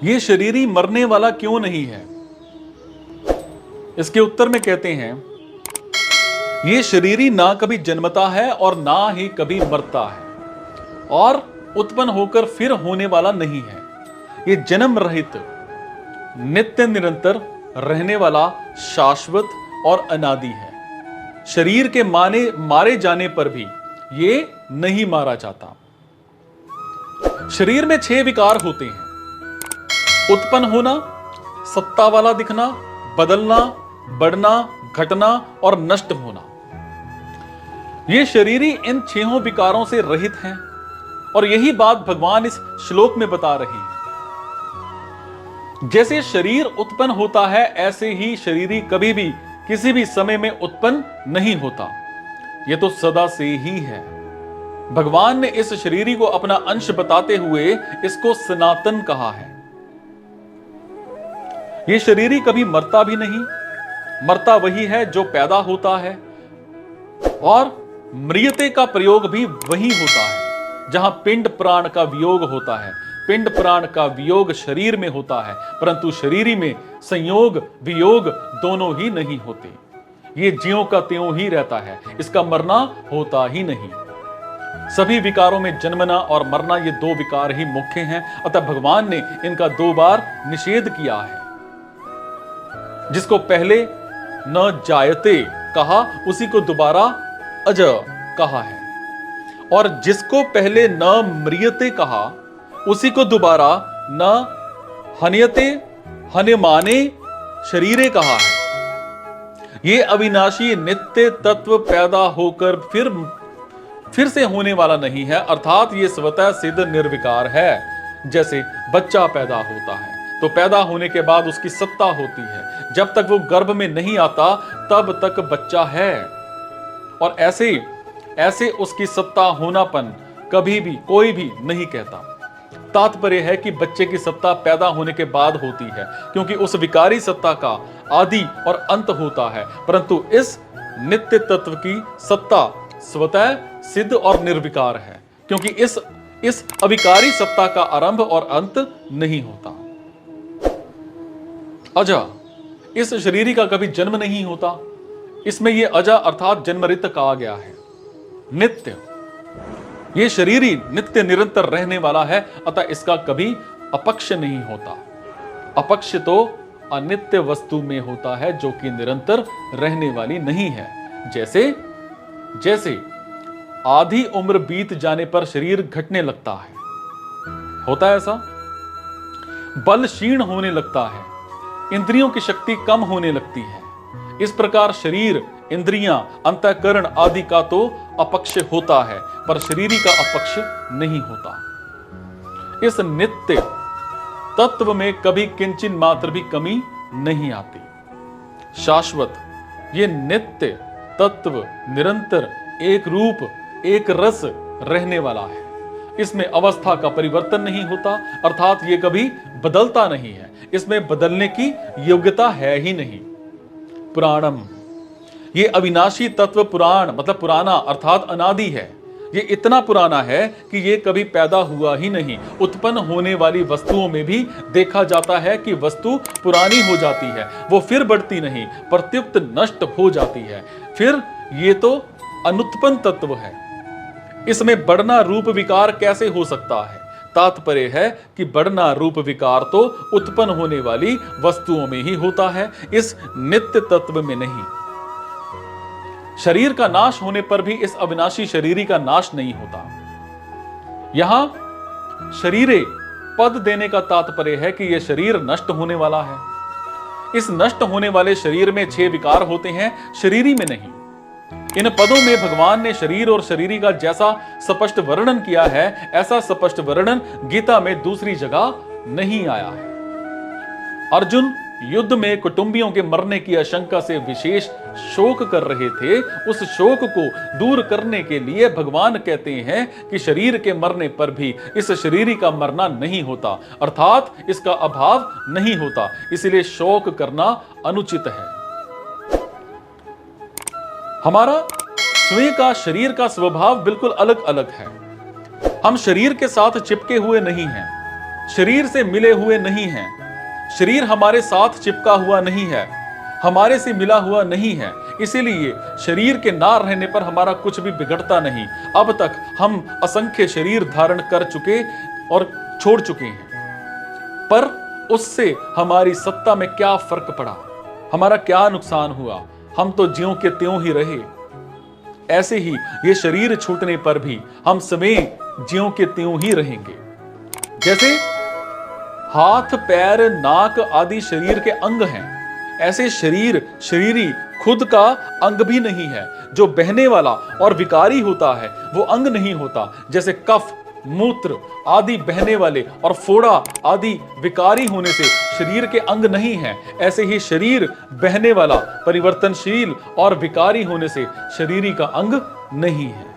ये शरीरी मरने वाला क्यों नहीं है? इसके उत्तर में कहते हैं, ये शरीरी ना कभी जन्मता है और ना ही कभी मरता है और उत्पन्न होकर फिर होने वाला नहीं है। ये जन्म रहित, नित्य निरंतर रहने वाला, शाश्वत और अनादि है। शरीर के मारे जाने पर भी ये नहीं मारा जाता। शरीर में 6 विकार होते हैं: उत्पन्न होना, सत्ता वाला दिखना, बदलना, बढ़ना, घटना और नष्ट होना। ये शरीरी इन 6 विकारों से रहित हैं और यही बात भगवान इस श्लोक में बता रहे हैं। जैसे शरीर उत्पन्न होता है, ऐसे ही शरीरी कभी भी किसी भी समय में उत्पन्न नहीं होता। यह तो सदा से ही है। भगवान ने इस शरीरी को अपना अंश बताते हुए इसको सनातन कहा है। यह शरीरी कभी मरता भी नहीं। मरता वही है जो पैदा होता है, और मृत्यु का प्रयोग भी वही होता है जहां पिंड प्राण का वियोग होता है। पिंड प्राण का वियोग शरीर में होता है, परंतु शरीरी में संयोग वियोग दोनों ही नहीं होते। ये ज्यों का त्यों ही रहता है, इसका मरना होता ही नहीं। सभी विकारों में जन्मना और मरना, ये 2 विकार ही मुख्य हैं। अतः भगवान ने इनका 2 बार निषेध किया है। जिसको पहले न जायते कहा, उसी को दोबारा अज कहा है, और जिसको पहले न म्रियते कहा, उसी को दोबारा न हन्यते हन्यमाने शरीरे कहा है। ये अविनाशी नित्य तत्व पैदा होकर फिर से होने वाला नहीं है, अर्थात ये स्वतः सिद्ध निर्विकार है। जैसे बच्चा पैदा होता है तो पैदा होने के बाद उसकी सत्ता होती है, जब तक वो गर्भ में नहीं आता तब तक बच्चा है, और ऐसे उसकी सत्ता होनापन कभी भी कोई भी नहीं कहता। तात्पर्य है कि बच्चे की सत्ता पैदा होने के बाद होती है, क्योंकि उस विकारी सत्ता का आदि और अंत होता है, परंतु इस नित्य तत्व की सत्ता स्वतः सिद्ध और निर्विकार है, क्योंकि इस अविकारी सत्ता का आरंभ और अंत नहीं होता। अजा, इस शरीरी का कभी जन्म नहीं होता। इसमें यह अजा अर्थात जन्मरित कहा गया है। नित्य, यह शरीरी नित्य निरंतर रहने वाला है, अतः इसका कभी अपक्ष नहीं होता। अपक्ष तो अनित्य वस्तु में होता है, जो कि निरंतर रहने वाली नहीं है। जैसे आधी उम्र बीत जाने पर शरीर घटने लगता है, होता है ऐसा। बल क्षीण होने लगता है, इंद्रियों की शक्ति कम होने लगती है। इस प्रकार शरीर, इंद्रियां, अंतःकरण आदि का तो अपक्ष होता है, पर शरीरी का अपक्ष नहीं होता। इस नित्य तत्व में कभी किंचिन मात्र भी कमी नहीं आती। शाश्वत, ये नित्य तत्व निरंतर एक रूप एक रस रहने वाला है। इसमें अवस्था का परिवर्तन नहीं होता, अर्थात ये कभी बदलता नहीं है। इसमें बदलने की योग्यता है ही नहीं। पुराणम, ये अविनाशी तत्व पुराण मतलब पुराना अर्थात अनादि है। ये इतना पुराना है कि ये कभी पैदा हुआ ही नहीं। उत्पन्न होने वाली वस्तुओं में भी देखा जाता है कि वस्तु पुरानी हो जाती है, वो फिर बढ़ती नहीं, प्रत्युक्त नष्ट हो जाती है। फिर ये तो अनुत्पन्न तत्व है, इसमें बढ़ना रूप विकार कैसे हो सकता है? तात्पर्य है कि बढ़ना रूप विकार तो उत्पन्न होने वाली वस्तुओं में ही होता है, इस नित्य तत्व में नहीं। शरीर का नाश होने पर भी इस अविनाशी शरीरी का नाश नहीं होता। यहां शरीरे पद देने का तात्पर्य है कि यह शरीर नष्ट होने वाला है। इस नष्ट होने वाले शरीर में 6 विकार होते हैं, शरीरी में नहीं। इन पदों में भगवान ने शरीर और शरीरी का जैसा स्पष्ट वर्णन किया है, ऐसा स्पष्ट वर्णन गीता में दूसरी जगह नहीं आया है। अर्जुन युद्ध में कुटुंबियों के मरने की आशंका से विशेष शोक कर रहे थे। उस शोक को दूर करने के लिए भगवान कहते हैं कि शरीर के मरने पर भी इस शरीरी का मरना नहीं होता, अर्थात इसका अभाव नहीं होता, इसलिए शोक करना अनुचित है। हमारा स्वयं का शरीर का स्वभाव बिल्कुल अलग अलग है। हम शरीर के साथ चिपके हुए नहीं हैं। शरीर से मिले हुए नहीं हैं। शरीर हमारे साथ चिपका हुआ नहीं है, हमारे से मिला हुआ नहीं है। इसीलिए शरीर के ना रहने पर हमारा कुछ भी बिगड़ता नहीं। अब तक हम असंख्य शरीर धारण कर चुके और छोड़ चुके हैं, पर उससे हमारी सत्ता में क्या फर्क पड़ा, हमारा क्या नुकसान हुआ? हम तो ज्यों के त्यों ही रहे। ऐसे ही ये शरीर छूटने पर भी हम सभी ज्यों के त्यों ही रहेंगे। जैसे हाथ, पैर, नाक आदि शरीर के अंग हैं, ऐसे शरीरी खुद का अंग भी नहीं है। जो बहने वाला और विकारी होता है वो अंग नहीं होता। जैसे कफ, मूत्र आदि बहने वाले और फोड़ा आदि विकारी होने से शरीर के अंग नहीं है, ऐसे ही शरीर बहने वाला, परिवर्तनशील और विकारी होने से शरीरी का अंग नहीं है।